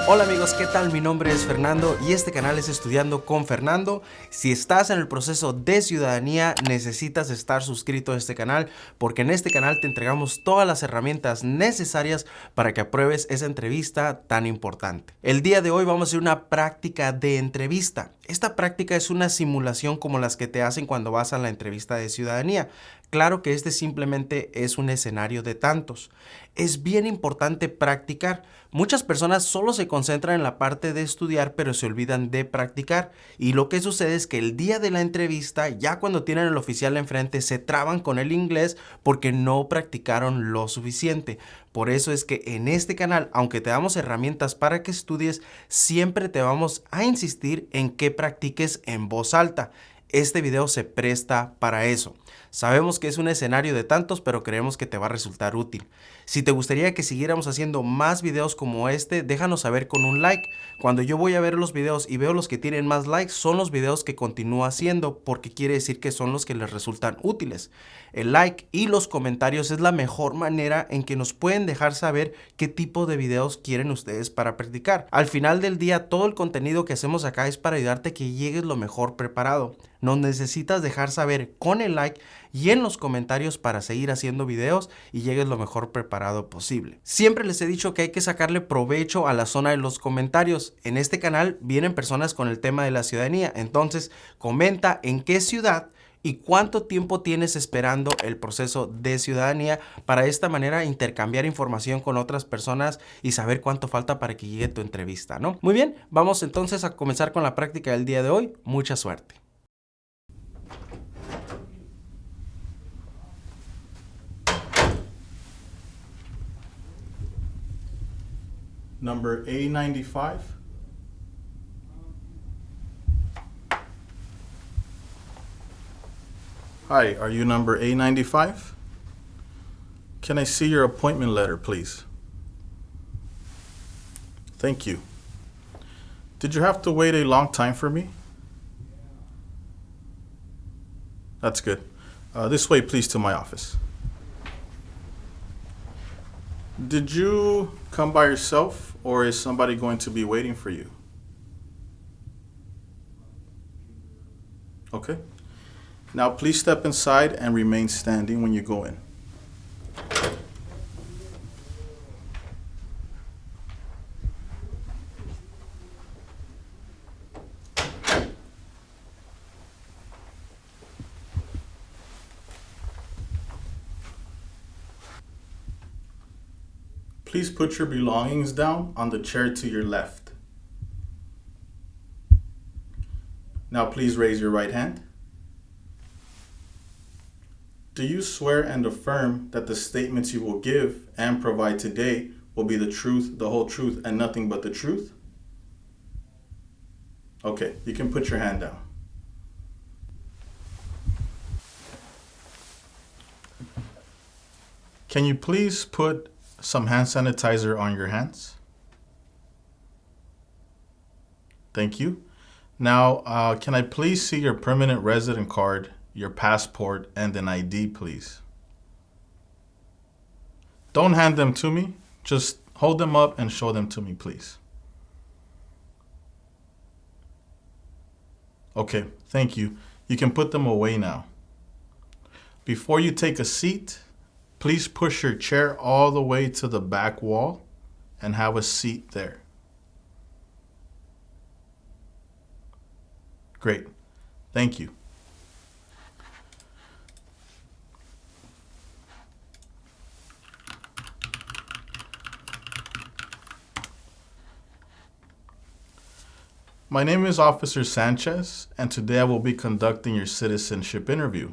Hola amigos, ¿qué tal? Mi nombre es Fernando y este canal es Estudiando con Fernando. Si estás en el proceso de ciudadanía, necesitas estar suscrito a este canal porque en este canal te entregamos todas las herramientas necesarias para que apruebes esa entrevista tan importante. El día de hoy vamos a hacer una práctica de entrevista. Esta práctica es una simulación como las que te hacen cuando vas a la entrevista de ciudadanía. Claro que este simplemente es un escenario de tantos. Es bien importante practicar. Muchas personas solo se concentran en la parte de estudiar, pero se olvidan de practicar. Y lo que sucede es que el día de la entrevista, ya cuando tienen el oficial enfrente, se traban con el inglés porque no practicaron lo suficiente. Por eso es que en este canal, aunque te damos herramientas para que estudies, siempre te vamos a insistir en que practiques en voz alta. Este video se presta para eso. Sabemos que es un escenario de tantos, pero creemos que te va a resultar útil. Si te gustaría que siguiéramos haciendo más videos como este, déjanos saber con un like. Cuando yo voy a ver los videos y veo los que tienen más likes, son los videos que continúo haciendo, porque quiere decir que son los que les resultan útiles. El like y los comentarios es la mejor manera en que nos pueden dejar saber qué tipo de videos quieren ustedes para practicar. Al final del día, todo el contenido que hacemos acá es para ayudarte a que llegues lo mejor preparado. Nos necesitas dejar saber con el like y en los comentarios para seguir haciendo videos y llegues lo mejor preparado posible. Siempre les he dicho que hay que sacarle provecho a la zona de los comentarios. En este canal vienen personas con el tema de la ciudadanía, entonces comenta en qué ciudad y cuánto tiempo tienes esperando el proceso de ciudadanía para de esta manera intercambiar información con otras personas y saber cuánto falta para que llegue tu entrevista, ¿no? Muy bien, vamos entonces a comenzar con la práctica del día de hoy. Mucha suerte. Number A95. Hi, are you number A95? Can I see your appointment letter, please? Thank you. Did you have to wait a long time for me? That's good. This way, please, to my office. Did you come by yourself, or is somebody going to be waiting for you? Okay. Now please step inside and remain standing when you go in. Please put your belongings down on the chair to your left. Now please raise your right hand. Do you swear and affirm that the statements you will give and provide today will be the truth, the whole truth, and nothing but the truth? Okay, you can put your hand down. Can you please put some hand sanitizer on your hands? Thank you. Now, can I please see your permanent resident card, your passport, and an ID, please? Don't hand them to me. Just hold them up and show them to me, please. Okay, thank you. You can put them away now. Before you take a seat, please push your chair all the way to the back wall and have a seat there. Great. Thank you. My name is Officer Sanchez, and today I will be conducting your citizenship interview.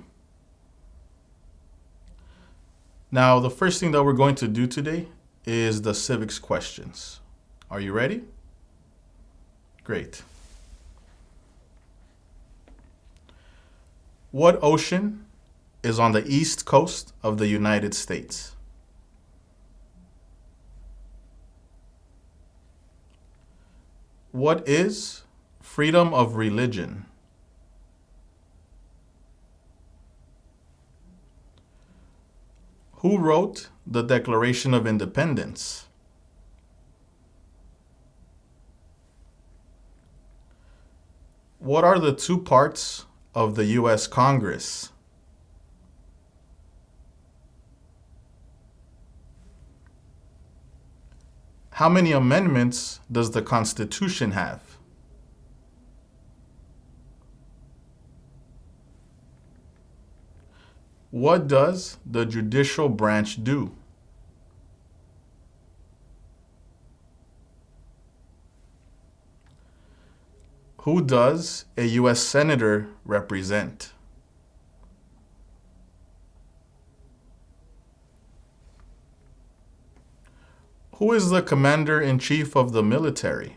Now, the first thing that we're going to do today is the civics questions. Are you ready? Great. What ocean is on the east coast of the United States? What is freedom of religion? Who wrote the Declaration of Independence? What are the two parts of the U.S. Congress? How many amendments does the Constitution have? What does the judicial branch do? Who does a U.S. Senator represent? Who is the commander-in-chief of the military?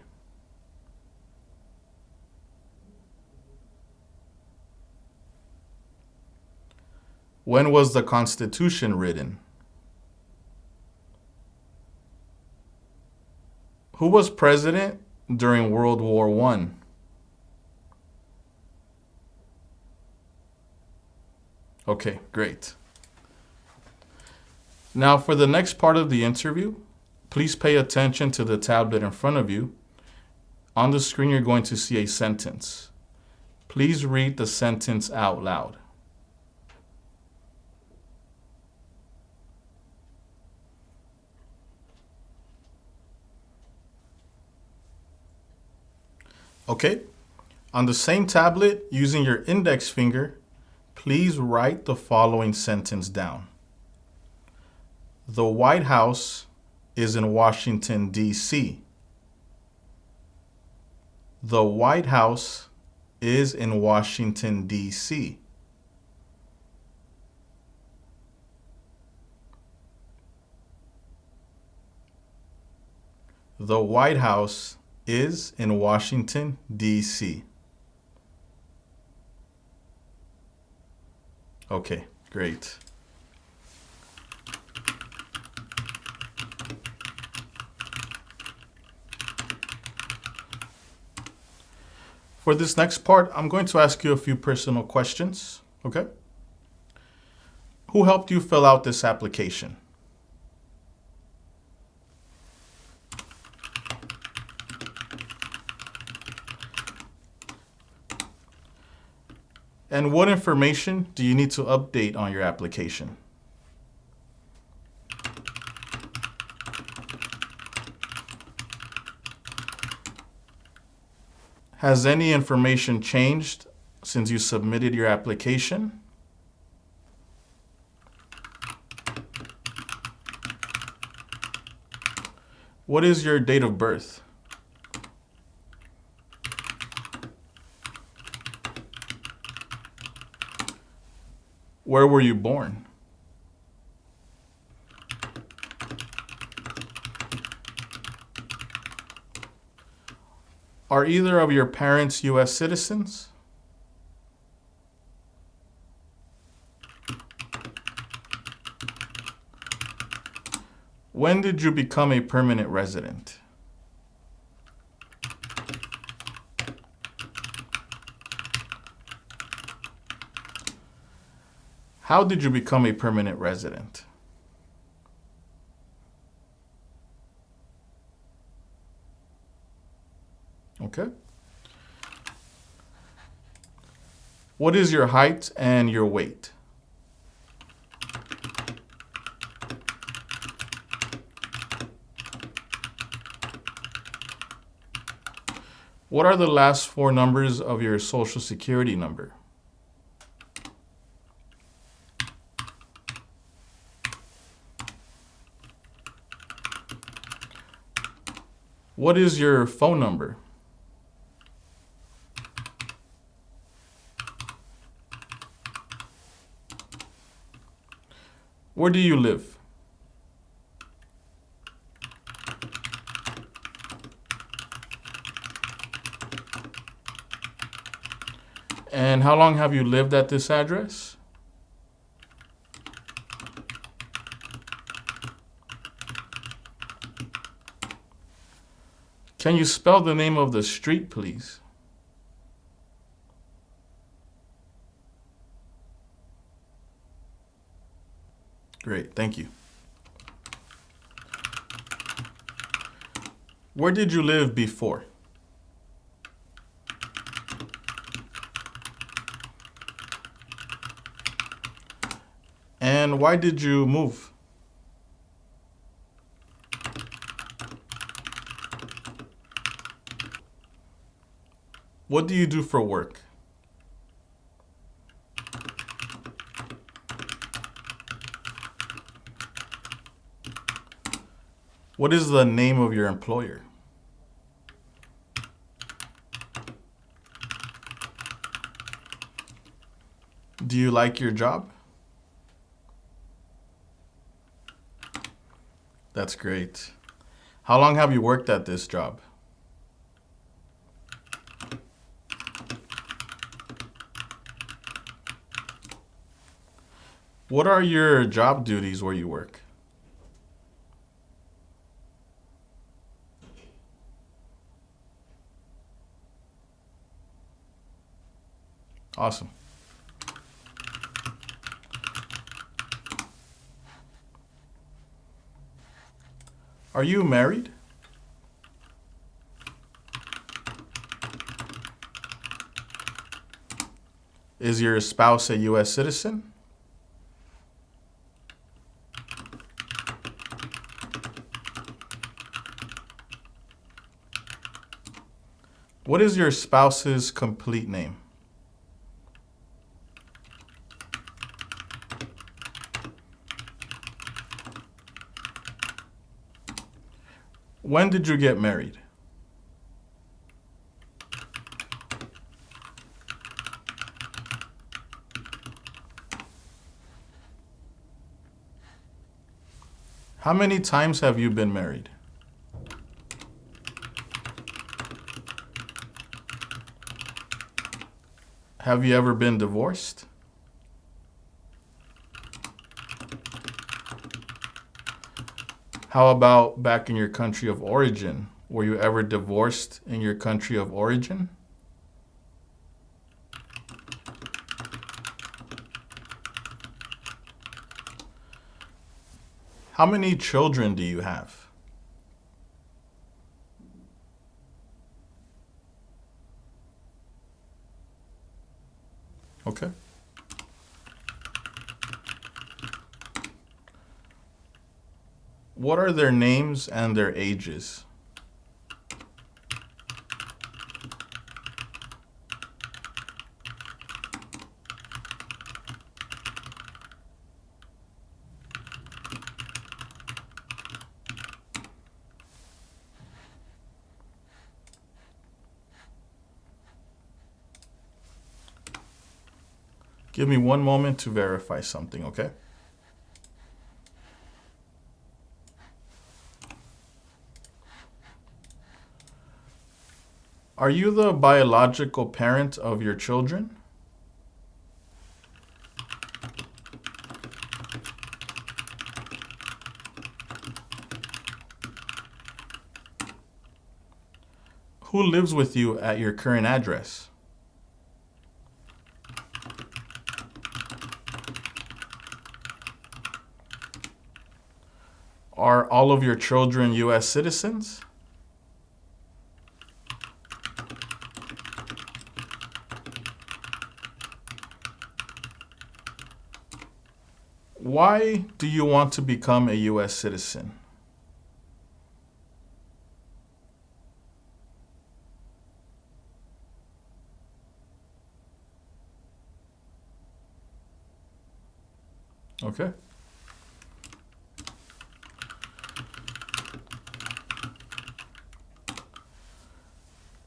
When was the Constitution written? Who was president during World War I? Okay, great. Now for the next part of the interview, please pay attention to the tablet in front of you. On the screen, you're going to see a sentence. Please read the sentence out loud. Okay, on the same tablet, using your index finger, please write the following sentence down. The White House is in Washington, D.C. The White House is in Washington, D.C. The White House is in Washington, D.C. Okay, great. For this next part, I'm going to ask you a few personal questions, okay? Who helped you fill out this application? And what information do you need to update on your application? Has any information changed since you submitted your application? What is your date of birth? Where were you born? Are either of your parents U.S. citizens? When did you become a permanent resident? How did you become a permanent resident? Okay. What is your height and your weight? What are the last four numbers of your Social Security number? What is your phone number? Where do you live? And how long have you lived at this address? Can you spell the name of the street, please? Great, thank you. Where did you live before? And why did you move? What do you do for work? What is the name of your employer? Do you like your job? That's great. How long have you worked at this job? What are your job duties where you work? Awesome. Are you married? Is your spouse a U.S. citizen? What is your spouse's complete name? When did you get married? How many times have you been married? Have you ever been divorced? How about back in your country of origin? Were you ever divorced in your country of origin? How many children do you have? Okay. What are their names and their ages? Give me one moment to verify something, okay? Are you the biological parent of your children? Who lives with you at your current address? Are all of your children U.S. citizens? Why do you want to become a U.S. citizen? Okay.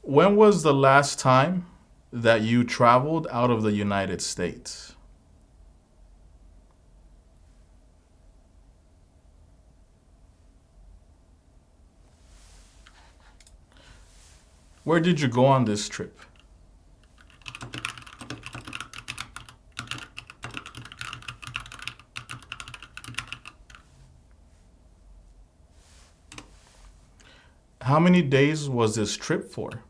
When was the last time that you traveled out of the United States? Where did you go on this trip? How many days was this trip for?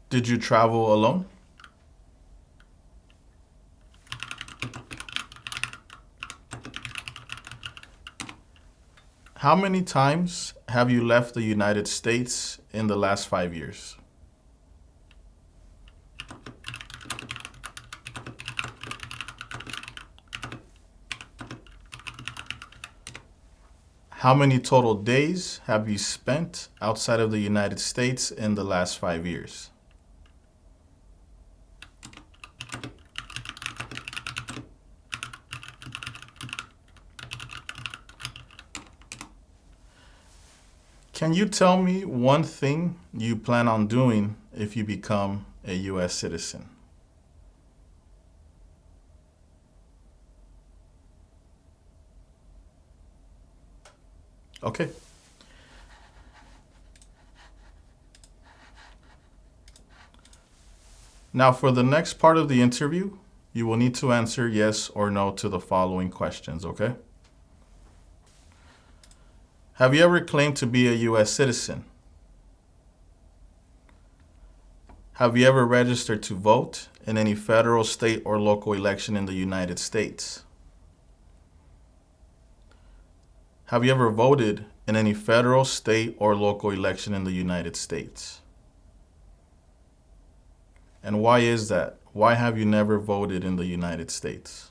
Did you travel alone? How many times have you left the United States in the last 5 years? How many total days have you spent outside of the United States in the last 5 years? Can you tell me one thing you plan on doing if you become a U.S. citizen? Okay. Now, for the next part of the interview, you will need to answer yes or no to the following questions, okay? Have you ever claimed to be a U.S. citizen? Have you ever registered to vote in any federal, state, or local election in the United States? Have you ever voted in any federal, state, or local election in the United States? And why is that? Why have you never voted in the United States?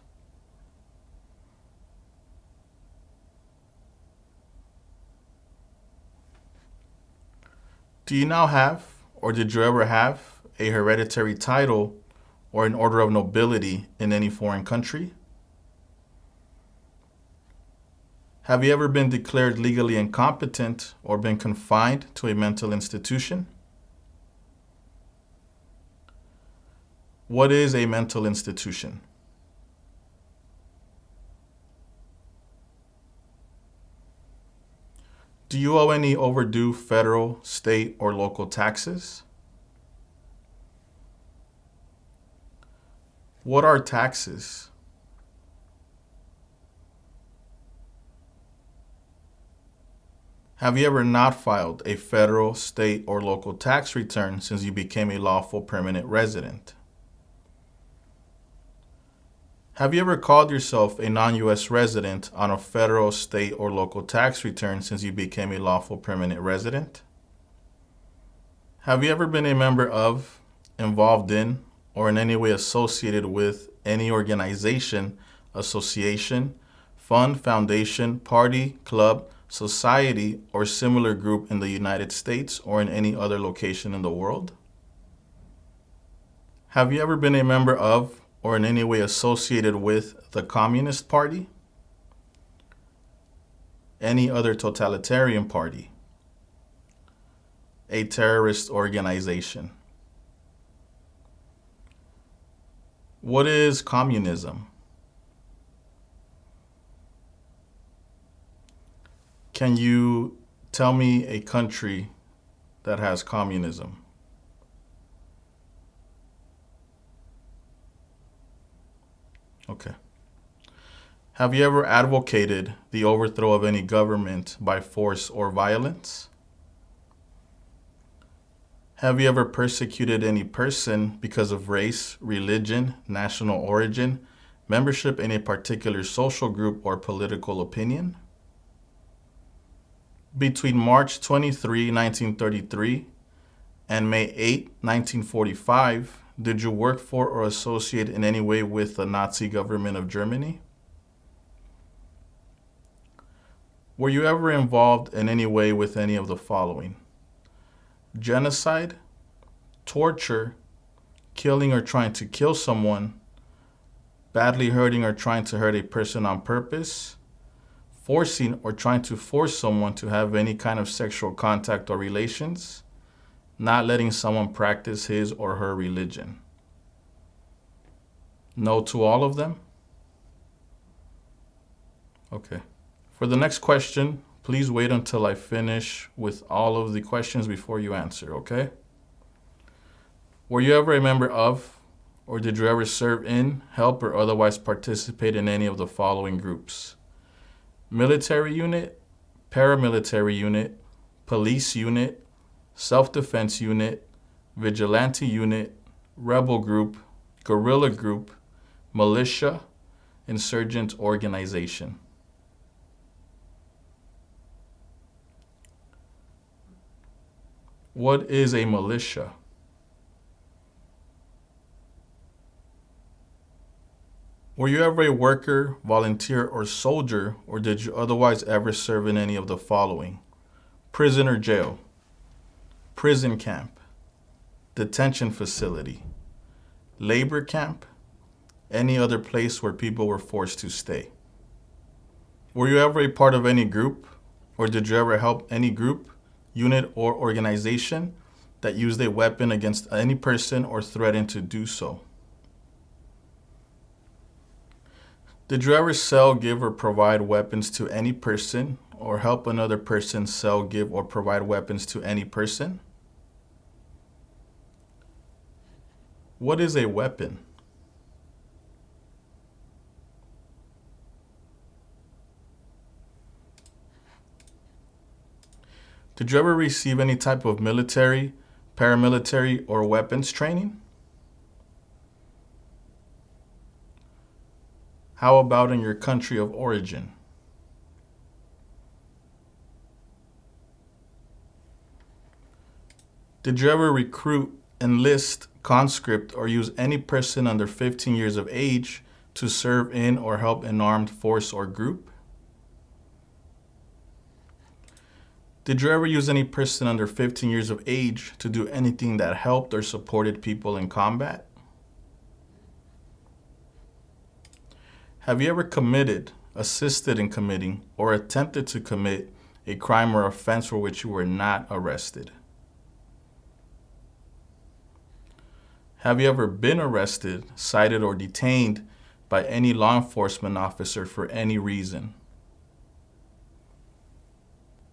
Do you now have, or did you ever have, a hereditary title or an order of nobility in any foreign country? Have you ever been declared legally incompetent or been confined to a mental institution? What is a mental institution? Do you owe any overdue federal, state, or local taxes? What are taxes? Have you ever not filed a federal, state, or local tax return since you became a lawful permanent resident? Have you ever called yourself a non-U.S. resident on a federal, state, or local tax return since you became a lawful permanent resident? Have you ever been a member of, involved in, or in any way associated with any organization, association, fund, foundation, party, club, society, or similar group in the United States or in any other location in the world? Have you ever been a member of or in any way associated with the Communist Party? Any other totalitarian party? A terrorist organization? What is communism? Can you tell me a country that has communism? Okay. Have you ever advocated the overthrow of any government by force or violence? Have you ever persecuted any person because of race, religion, national origin, membership in a particular social group, or political opinion? Between March 23, 1933 and May 8, 1945, did you work for or associate in any way with the Nazi government of Germany? Were you ever involved in any way with any of the following? Genocide, torture, killing or trying to kill someone, badly hurting or trying to hurt a person on purpose, forcing or trying to force someone to have any kind of sexual contact or relations, not letting someone practice his or her religion. No to all of them? Okay. For the next question, please wait until I finish with all of the questions before you answer, okay? Were you ever a member of, or did you ever serve in, help, or otherwise participate in any of the following groups? Military unit, paramilitary unit, police unit, self-defense unit, vigilante unit, rebel group, guerrilla group, militia, insurgent organization. What is a militia? Were you ever a worker, volunteer, or soldier, or did you otherwise ever serve in any of the following? Prison or jail, prison camp, detention facility, labor camp, any other place where people were forced to stay. Were you ever a part of any group, or did you ever help any group, unit, or organization that used a weapon against any person or threatened to do so? Did you ever sell, give, or provide weapons to any person, or help another person sell, give, or provide weapons to any person? What is a weapon? Did you ever receive any type of military, paramilitary, or weapons training? How about in your country of origin? Did you ever recruit, enlist, conscript, or use any person under 15 years of age to serve in or help an armed force or group? Did you ever use any person under 15 years of age to do anything that helped or supported people in combat? Have you ever committed, assisted in committing, or attempted to commit a crime or offense for which you were not arrested? Have you ever been arrested, cited, or detained by any law enforcement officer for any reason?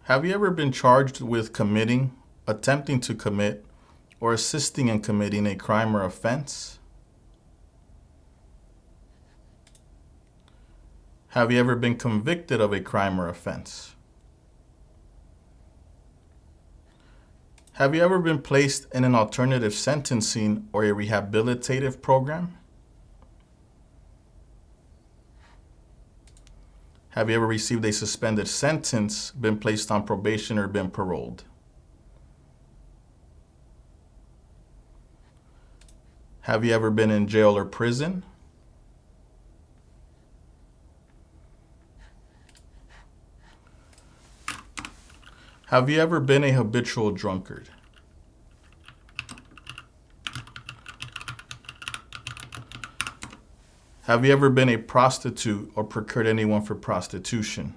Have you ever been charged with committing, attempting to commit, or assisting in committing a crime or offense? Have you ever been convicted of a crime or offense? Have you ever been placed in an alternative sentencing or a rehabilitative program? Have you ever received a suspended sentence, been placed on probation, or been paroled? Have you ever been in jail or prison? Have you ever been a habitual drunkard? Have you ever been a prostitute or procured anyone for prostitution?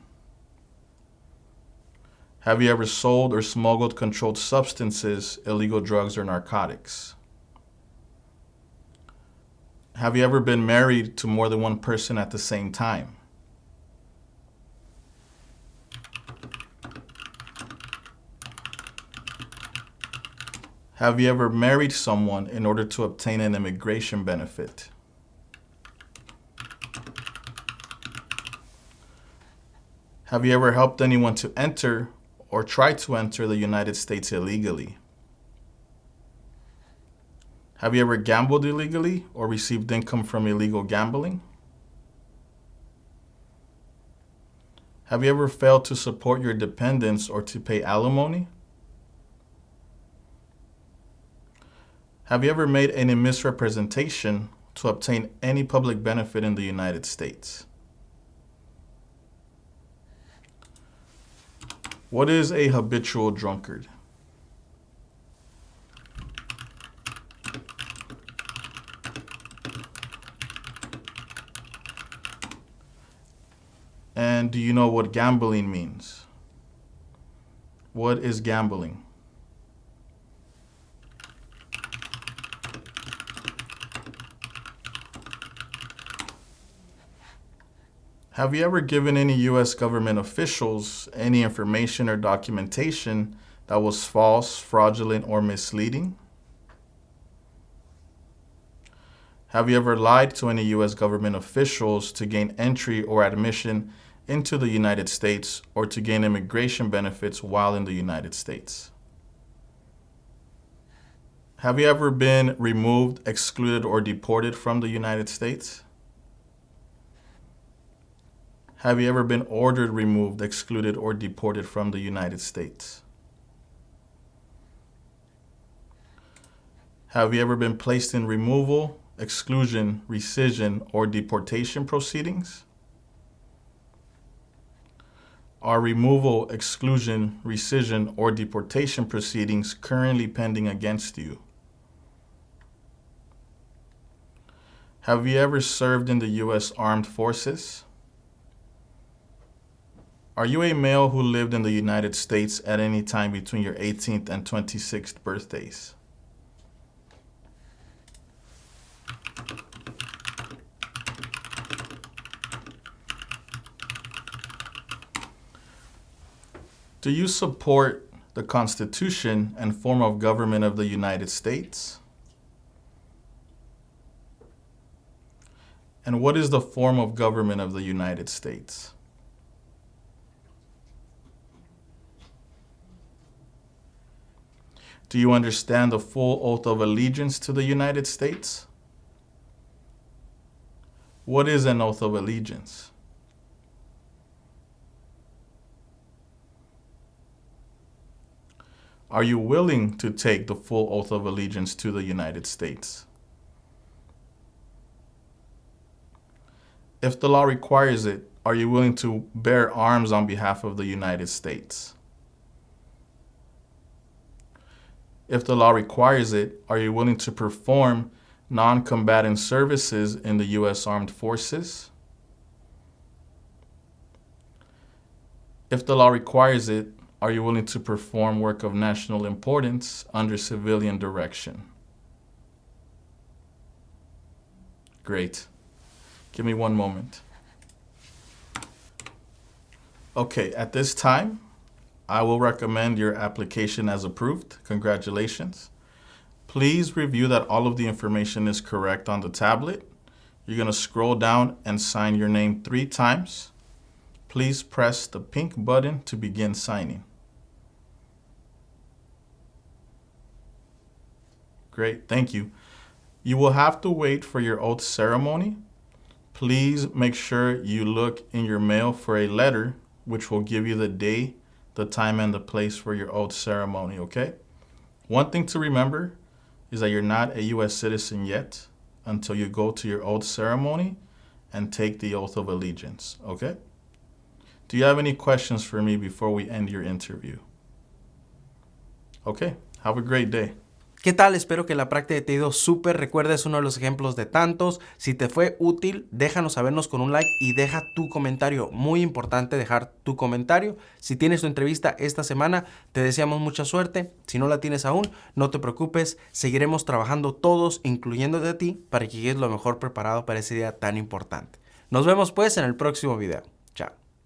Have you ever sold or smuggled controlled substances, illegal drugs, or narcotics? Have you ever been married to more than one person at the same time? Have you ever married someone in order to obtain an immigration benefit? Have you ever helped anyone to enter or try to enter the United States illegally? Have you ever gambled illegally or received income from illegal gambling? Have you ever failed to support your dependents or to pay alimony? Have you ever made any misrepresentation to obtain any public benefit in the United States? What is a habitual drunkard? And do you know what gambling means? What is gambling? Have you ever given any U.S. government officials any information or documentation that was false, fraudulent, or misleading? Have you ever lied to any U.S. government officials to gain entry or admission into the United States or to gain immigration benefits while in the United States? Have you ever been removed, excluded, or deported from the United States? Have you ever been ordered removed, excluded, or deported from the United States? Have you ever been placed in removal, exclusion, rescission, or deportation proceedings? Are removal, exclusion, rescission, or deportation proceedings currently pending against you? Have you ever served in the U.S. Armed Forces? Are you a male who lived in the United States at any time between your 18th and 26th birthdays? Do you support the Constitution and form of government of the United States? And what is the form of government of the United States? Do you understand the full oath of allegiance to the United States? What is an oath of allegiance? Are you willing to take the full oath of allegiance to the United States? If the law requires it, are you willing to bear arms on behalf of the United States? If the law requires it, are you willing to perform non-combatant services in the U.S. Armed Forces? If the law requires it, are you willing to perform work of national importance under civilian direction? Great. Give me one moment. Okay, at this time, I will recommend your application as approved. Congratulations. Please review that all of the information is correct on the tablet. You're going to scroll down and sign your name 3 times. Please press the pink button to begin signing. Great, thank you. You will have to wait for your oath ceremony. Please make sure you look in your mail for a letter which will give you the day, the time, and the place for your oath ceremony, okay? One thing to remember is that you're not a U.S. citizen yet until you go to your oath ceremony and take the oath of allegiance, okay? Do you have any questions for me before we end your interview? Okay, have a great day. ¿Qué tal? Espero que la práctica te ha ido súper. Recuerda, es uno de los ejemplos de tantos. Si te fue útil, déjanos sabernos con un like y deja tu comentario. Muy importante dejar tu comentario. Si tienes tu entrevista esta semana, te deseamos mucha suerte. Si no la tienes aún, no te preocupes. Seguiremos trabajando todos, incluyéndote a ti, para que llegues lo mejor preparado para ese día tan importante. Nos vemos pues en el próximo video.